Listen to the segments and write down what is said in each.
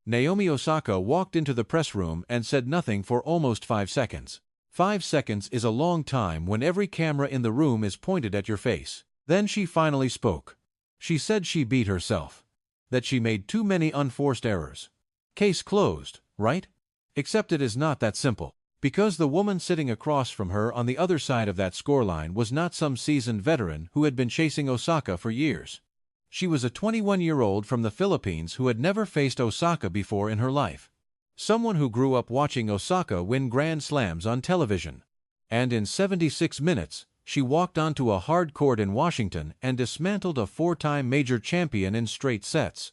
Naomi Osaka walked into the press room and said nothing for almost 5 seconds. 5 seconds is a long time when every camera in the room is pointed at your face. Then she finally spoke. She said she beat herself. That she made too many unforced errors. Case closed, right? Except it is not that simple. Because the woman sitting across from her on the other side of that scoreline was not some seasoned veteran who had been chasing Osaka for years. She was a 21-year-old from the Philippines who had never faced Osaka before in her life. Someone who grew up watching Osaka win Grand Slams on television. And in 76 minutes, she walked onto a hard court in Washington and dismantled a 4-time major champion in straight sets.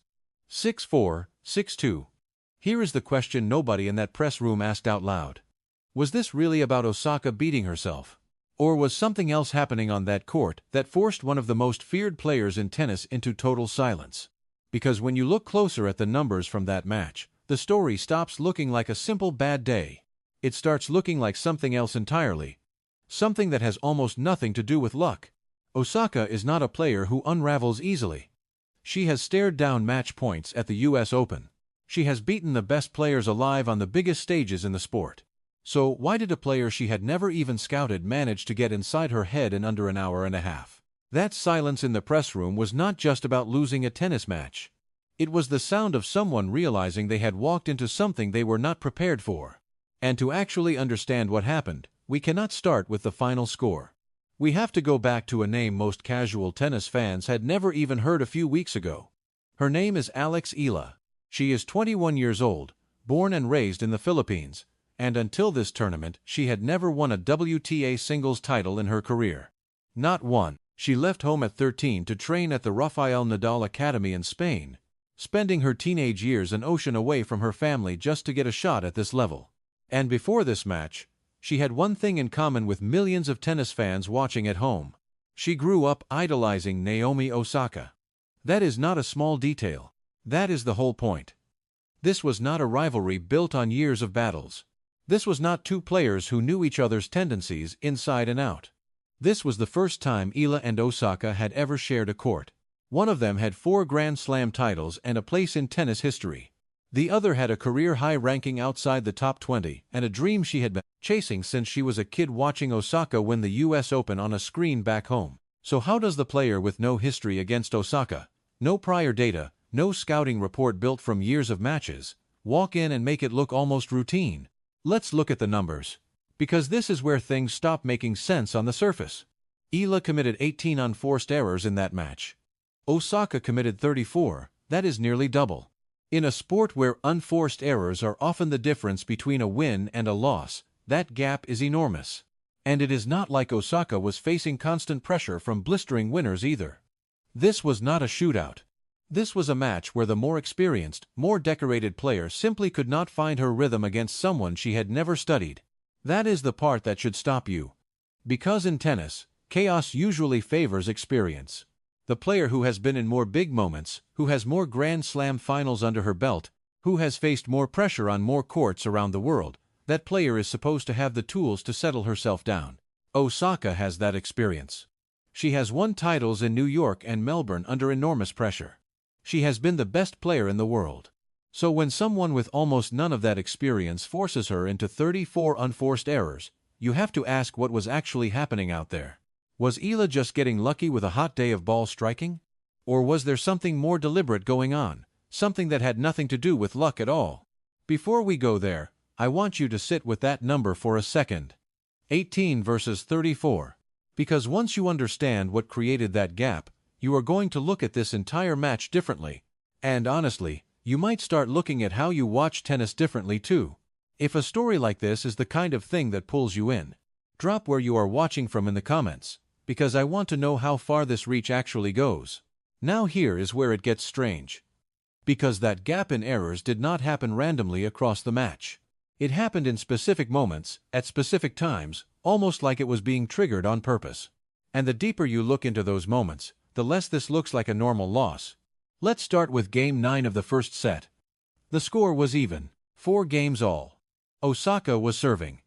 6-4, 6-2. Here is the question nobody in that press room asked out loud. Was this really about Osaka beating herself? Or was something else happening on that court that forced one of the most feared players in tennis into total silence? Because when you look closer at the numbers from that match, the story stops looking like a simple bad day. It starts looking like something else entirely. Something that has almost nothing to do with luck. Osaka is not a player who unravels easily. She has stared down match points at the US Open. She has beaten the best players alive on the biggest stages in the sport. So why did a player she had never even scouted manage to get inside her head in under an hour and a half? That silence in the press room was not just about losing a tennis match. It was the sound of someone realizing they had walked into something they were not prepared for. And to actually understand what happened, we cannot start with the final score. We have to go back to a name most casual tennis fans had never even heard a few weeks ago. Her name is Eala. She is 21 years old, born and raised in the Philippines, and until this tournament, she had never won a WTA singles title in her career. Not one. She left home at 13 to train at the Rafael Nadal Academy in Spain, spending her teenage years an ocean away from her family just to get a shot at this level. And before this match, she had one thing in common with millions of tennis fans watching at home. She grew up idolizing Naomi Osaka. That is not a small detail. That is the whole point. This was not a rivalry built on years of battles. This was not two players who knew each other's tendencies inside and out. This was the first time Eala and Osaka had ever shared a court. One of them had 4 Grand Slam titles and a place in tennis history. The other had a career-high ranking outside the top 20 and a dream she had been chasing since she was a kid watching Osaka win the US Open on a screen back home. So how does the player with no history against Osaka, no prior data, no scouting report built from years of matches, walk in and make it look almost routine? Let's look at the numbers, because this is where things stop making sense on the surface. Eala committed 18 unforced errors in that match. Osaka committed 34, that is nearly double. In a sport where unforced errors are often the difference between a win and a loss, that gap is enormous. And it is not like Osaka was facing constant pressure from blistering winners either. This was not a shootout. This was a match where the more experienced, more decorated player simply could not find her rhythm against someone she had never studied. That is the part that should stop you. Because in tennis, chaos usually favors experience. The player who has been in more big moments, who has more Grand Slam finals under her belt, who has faced more pressure on more courts around the world, that player is supposed to have the tools to settle herself down. Osaka has that experience. She has won titles in New York and Melbourne under enormous pressure. She has been the best player in the world. So when someone with almost none of that experience forces her into 34 unforced errors, you have to ask what was actually happening out there. Was Eala just getting lucky with a hot day of ball striking? Or was there something more deliberate going on, something that had nothing to do with luck at all? Before we go there, I want you to sit with that number for a second. 18 versus 34. Because once you understand what created that gap, you are going to look at this entire match differently. And honestly, you might start looking at how you watch tennis differently too. If a story like this is the kind of thing that pulls you in, drop where you are watching from in the comments, because I want to know how far this reach actually goes. Now here is where it gets strange. Because that gap in errors did not happen randomly across the match. It happened in specific moments, at specific times, almost like it was being triggered on purpose. And the deeper you look into those moments, the less this looks like a normal loss. Let's start with Game 9 of the first set. The score was even, 4 games all. Osaka was serving.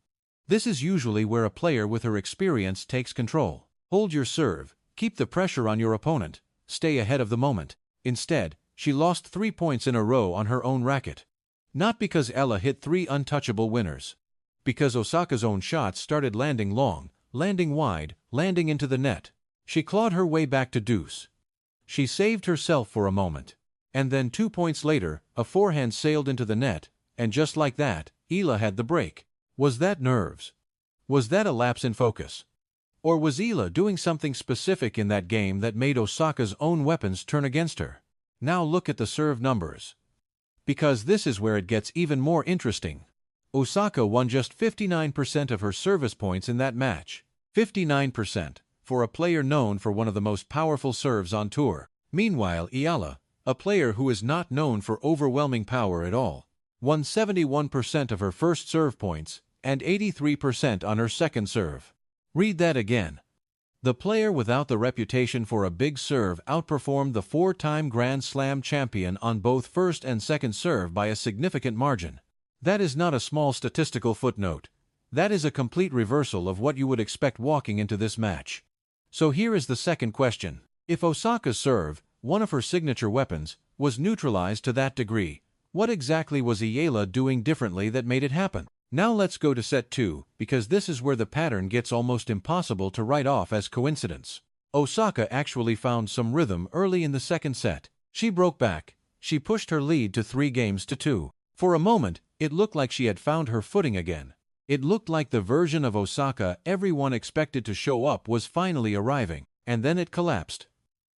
This is usually where a player with her experience takes control. Hold your serve, keep the pressure on your opponent, stay ahead of the moment. Instead, she lost 3 points in a row on her own racket. Not because Eala hit 3 untouchable winners. Because Osaka's own shots started landing long, landing wide, landing into the net. She clawed her way back to deuce. She saved herself for a moment. And then 2 points later, a forehand sailed into the net, and just like that, Eala had the break. Was that nerves? Was that a lapse in focus? Or was Eala doing something specific in that game that made Osaka's own weapons turn against her? Now look at the serve numbers. Because this is where it gets even more interesting. Osaka won just 59% of her service points in that match. 59%, for a player known for one of the most powerful serves on tour. Meanwhile, Eala, a player who is not known for overwhelming power at all, won 71% of her first serve points and 83% on her second serve. Read that again. The player without the reputation for a big serve outperformed the 4-time Grand Slam champion on both first and second serve by a significant margin. That is not a small statistical footnote. That is a complete reversal of what you would expect walking into this match. So here is the second question. If Osaka's serve, one of her signature weapons, was neutralized to that degree, what exactly was Eala doing differently that made it happen? Now let's go to set 2, because this is where the pattern gets almost impossible to write off as coincidence. Osaka actually found some rhythm early in the second set. She broke back. She pushed her lead to 3-2. For a moment, it looked like she had found her footing again. It looked like the version of Osaka everyone expected to show up was finally arriving, and then it collapsed.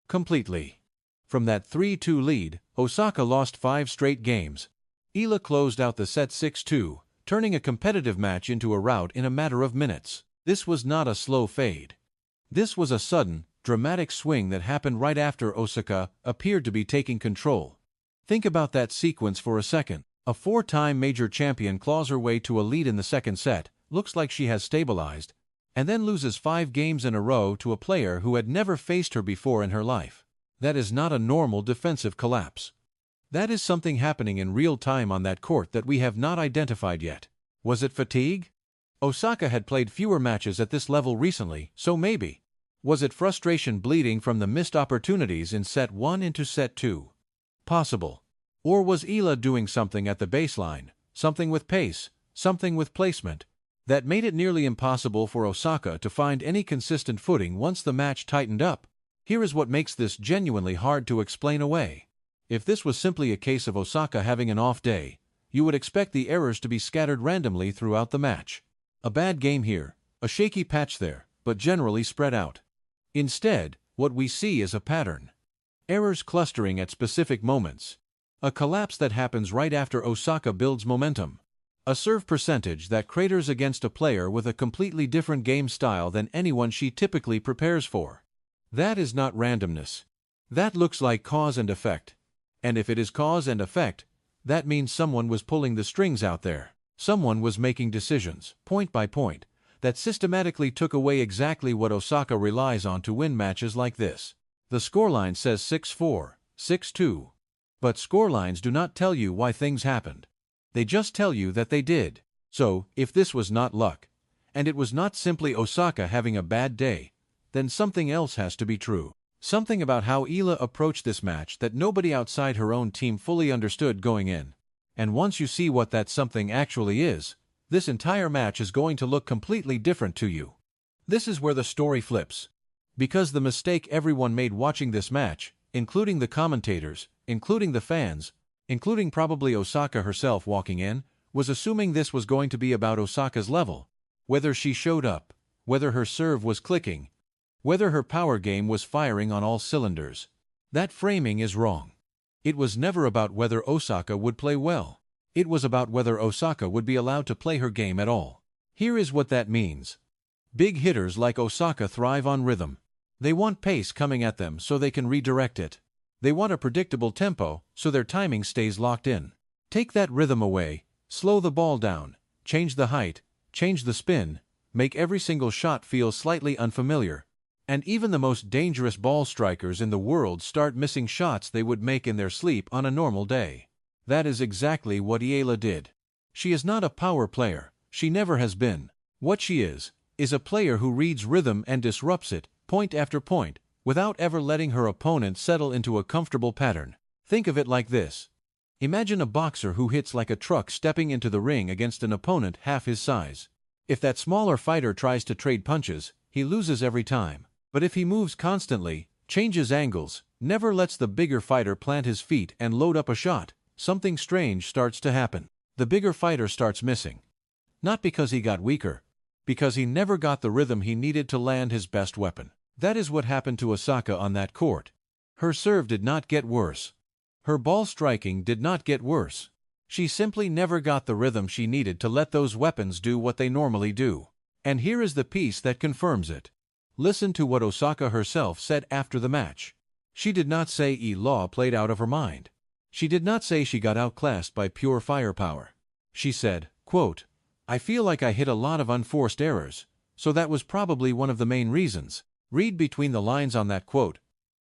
Completely. From that 3-2 lead, Osaka lost 5 straight games. Eala closed out the set 6-2, turning a competitive match into a rout in a matter of minutes. This was not a slow fade. This was a sudden, dramatic swing that happened right after Osaka appeared to be taking control. Think about that sequence for a second. A 4-time major champion claws her way to a lead in the second set, looks like she has stabilized, and then loses 5 games in a row to a player who had never faced her before in her life. That is not a normal defensive collapse. That is something happening in real time on that court that we have not identified yet. Was it fatigue? Osaka had played fewer matches at this level recently, so maybe. Was it frustration bleeding from the missed opportunities in set 1 into set 2? Possible. Or was Eala doing something at the baseline, something with pace, something with placement, that made it nearly impossible for Osaka to find any consistent footing once the match tightened up? Here is what makes this genuinely hard to explain away. If this was simply a case of Osaka having an off day, you would expect the errors to be scattered randomly throughout the match. A bad game here, a shaky patch there, but generally spread out. Instead, what we see is a pattern. Errors clustering at specific moments. A collapse that happens right after Osaka builds momentum. A serve percentage that craters against a player with a completely different game style than anyone she typically prepares for. That is not randomness. That looks like cause and effect. And if it is cause and effect, that means someone was pulling the strings out there. Someone was making decisions, point by point, that systematically took away exactly what Osaka relies on to win matches like this. The scoreline says 6-4, 6-2. But scorelines do not tell you why things happened. They just tell you that they did. So, if this was not luck, and it was not simply Osaka having a bad day, then something else has to be true. Something about how Eala approached this match that nobody outside her own team fully understood going in. And once you see what that something actually is, this entire match is going to look completely different to you. This is where the story flips. Because the mistake everyone made watching this match, including the commentators, including the fans, including probably Osaka herself walking in, was assuming this was going to be about Osaka's level. Whether she showed up, whether her serve was clicking, whether her power game was firing on all cylinders. That framing is wrong. It was never about whether Osaka would play well. It was about whether Osaka would be allowed to play her game at all. Here is what that means. Big hitters like Osaka thrive on rhythm. They want pace coming at them so they can redirect it. They want a predictable tempo so their timing stays locked in. Take that rhythm away, slow the ball down, change the height, change the spin, make every single shot feel slightly unfamiliar. And even the most dangerous ball strikers in the world start missing shots they would make in their sleep on a normal day. That is exactly what Eala did. She is not a power player. She never has been. What she is a player who reads rhythm and disrupts it, point after point, without ever letting her opponent settle into a comfortable pattern. Think of it like this. Imagine a boxer who hits like a truck stepping into the ring against an opponent half his size. If that smaller fighter tries to trade punches, he loses every time. But if he moves constantly, changes angles, never lets the bigger fighter plant his feet and load up a shot, something strange starts to happen. The bigger fighter starts missing. Not because he got weaker, because he never got the rhythm he needed to land his best weapon. That is what happened to Osaka on that court. Her serve did not get worse. Her ball striking did not get worse. She simply never got the rhythm she needed to let those weapons do what they normally do. And here is the piece that confirms it. Listen to what Osaka herself said after the match. She did not say Eala played out of her mind. She did not say she got outclassed by pure firepower. She said, quote, "I feel like I hit a lot of unforced errors, so that was probably one of the main reasons." Read between the lines on that quote.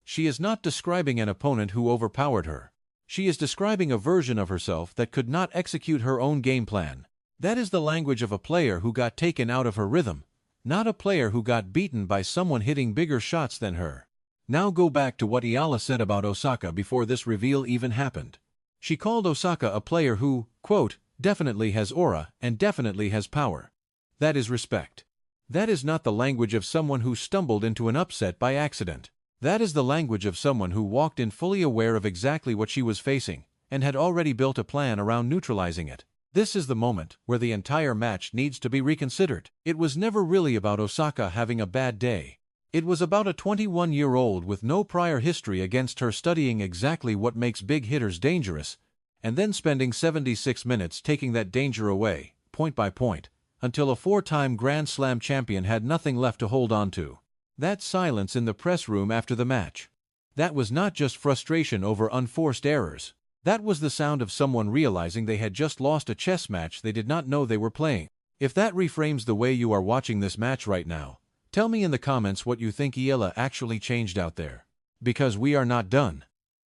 She is not describing an opponent who overpowered her. She is describing a version of herself that could not execute her own game plan. That is the language of a player who got taken out of her rhythm, not a player who got beaten by someone hitting bigger shots than her. Now go back to what Eala said about Osaka before this reveal even happened. She called Osaka a player who, quote, "definitely has aura and definitely has power." That is respect. That is not the language of someone who stumbled into an upset by accident. That is the language of someone who walked in fully aware of exactly what she was facing, and had already built a plan around neutralizing it. This is the moment where the entire match needs to be reconsidered. It was never really about Osaka having a bad day. It was about a 21-year-old with no prior history against her studying exactly what makes big hitters dangerous, and then spending 76 minutes taking that danger away, point by point, until a 4-time Grand Slam champion had nothing left to hold on to. That silence in the press room after the match. That was not just frustration over unforced errors. That was the sound of someone realizing they had just lost a chess match they did not know they were playing. If that reframes the way you are watching this match right now, tell me in the comments what you think Eala actually changed out there. Because we are not done.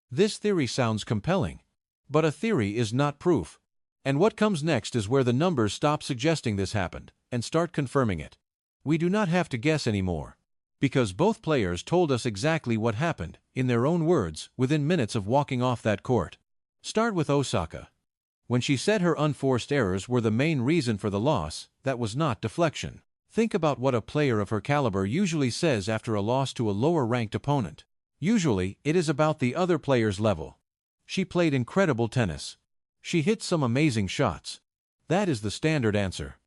This theory sounds compelling, but a theory is not proof. And what comes next is where the numbers stop suggesting this happened and start confirming it. We do not have to guess anymore, because both players told us exactly what happened, in their own words, within minutes of walking off that court. Start with Osaka. When she said her unforced errors were the main reason for the loss, that was not deflection. Think about what a player of her caliber usually says after a loss to a lower-ranked opponent. Usually, it is about the other player's level. She played incredible tennis. She hit some amazing shots. That is the standard answer.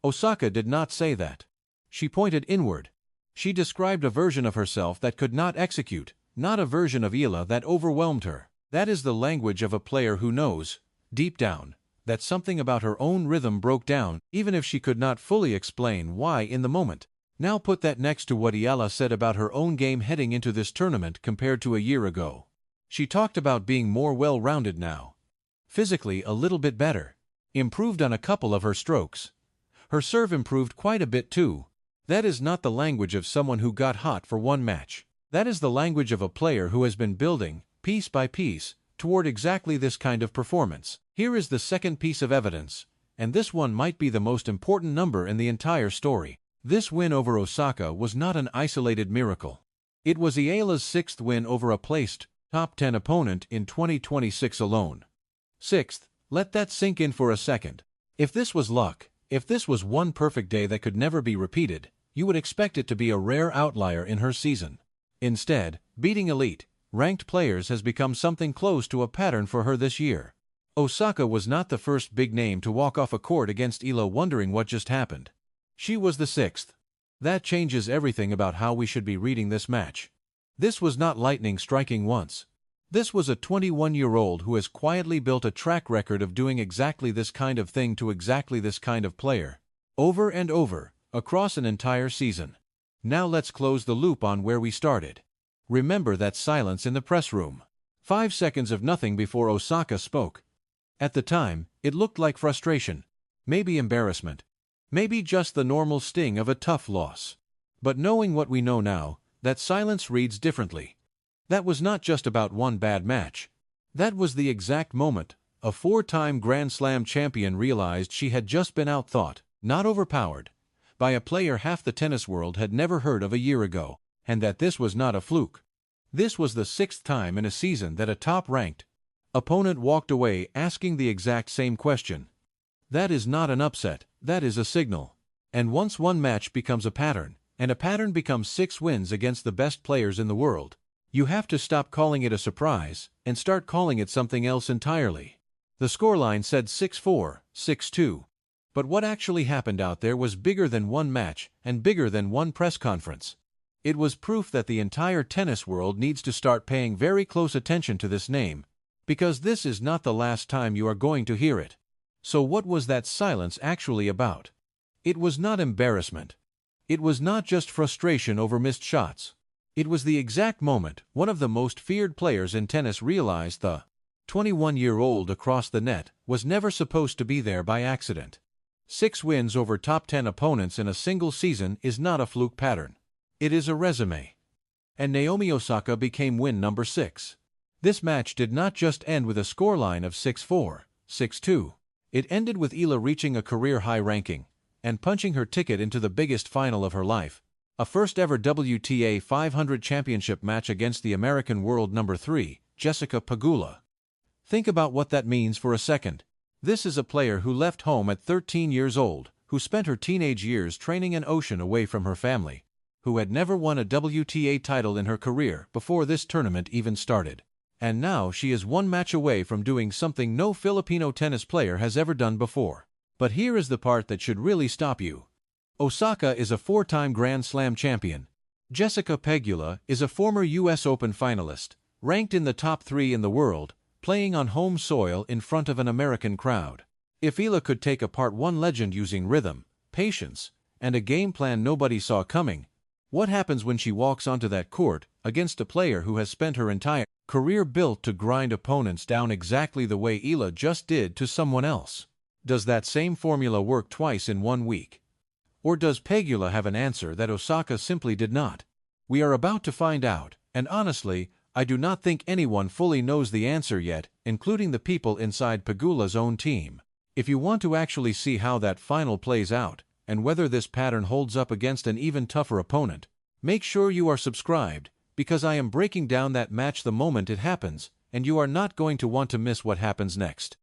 Osaka did not say that. She pointed inward. She described a version of herself that could not execute, not a version of Eala that overwhelmed her. That is the language of a player who knows, deep down, that something about her own rhythm broke down, even if she could not fully explain why in the moment. Now put that next to what Eala said about her own game heading into this tournament compared to a year ago. She talked about being more well-rounded now. Physically a little bit better. Improved on a couple of her strokes. Her serve improved quite a bit too. That is not the language of someone who got hot for one match. That is the language of a player who has been building, piece by piece, toward exactly this kind of performance. Here is the second piece of evidence, and this one might be the most important number in the entire story. This win over Osaka was not an isolated miracle. It was Eala's 6th win over a placed, top 10 opponent in 2026 alone. 6th, let that sink in for a second. If this was luck, if this was one perfect day that could never be repeated, you would expect it to be a rare outlier in her season. Instead, beating elite, ranked players has become something close to a pattern for her this year. Osaka was not the first big name to walk off a court against Eala wondering what just happened. She was the 6th. That changes everything about how we should be reading this match. This was not lightning striking once. This was a 21-year-old who has quietly built a track record of doing exactly this kind of thing to exactly this kind of player, over and over, across an entire season. Now let's close the loop on where we started. Remember that silence in the press room. 5 seconds of nothing before Osaka spoke. At the time, it looked like frustration, maybe embarrassment, maybe just the normal sting of a tough loss. But knowing what we know now, that silence reads differently. That was not just about one bad match. That was the exact moment a 4-time Grand Slam champion realized she had just been outthought, not overpowered, by a player half the tennis world had never heard of a year ago, and that this was not a fluke. This was the 6th time in a season that a top-ranked, Opponent walked away asking the exact same question. That is not an upset, that is a signal. And once one match becomes a pattern, and a pattern becomes 6 wins against the best players in the world, you have to stop calling it a surprise and start calling it something else entirely. The scoreline said 6-4, 6-2. But what actually happened out there was bigger than one match and bigger than one press conference. It was proof that the entire tennis world needs to start paying very close attention to this name, because this is not the last time you are going to hear it. So what was that silence actually about? It was not embarrassment. It was not just frustration over missed shots. It was the exact moment one of the most feared players in tennis realized the 21-year-old across the net was never supposed to be there by accident. 6 wins over top 10 opponents in a single season is not a fluke pattern. It is a resume. And Naomi Osaka became win number 6. This match did not just end with a scoreline of 6-4, 6-2. It ended with Eala reaching a career-high ranking and punching her ticket into the biggest final of her life, a first-ever WTA 500 championship match against the American world number 3, Jessica Pegula. Think about what that means for a second. This is a player who left home at 13 years old, who spent her teenage years training an ocean away from her family, who had never won a WTA title in her career before this tournament even started. And now she is one match away from doing something no Filipino tennis player has ever done before. But here is the part that should really stop you. Osaka is a 4-time Grand Slam champion. Jessica Pegula is a former US Open finalist, ranked in the top 3 in the world, playing on home soil in front of an American crowd. If Eala could take apart one legend using rhythm, patience, and a game plan nobody saw coming, what happens when she walks onto that court against a player who has spent her entire career built to grind opponents down exactly the way Eala just did to someone else? Does that same formula work twice in 1 week? Or does Pegula have an answer that Osaka simply did not? We are about to find out, and honestly, I do not think anyone fully knows the answer yet, including the people inside Pegula's own team. If you want to actually see how that final plays out, and whether this pattern holds up against an even tougher opponent, make sure you are subscribed, because I am breaking down that match the moment it happens, and you are not going to want to miss what happens next.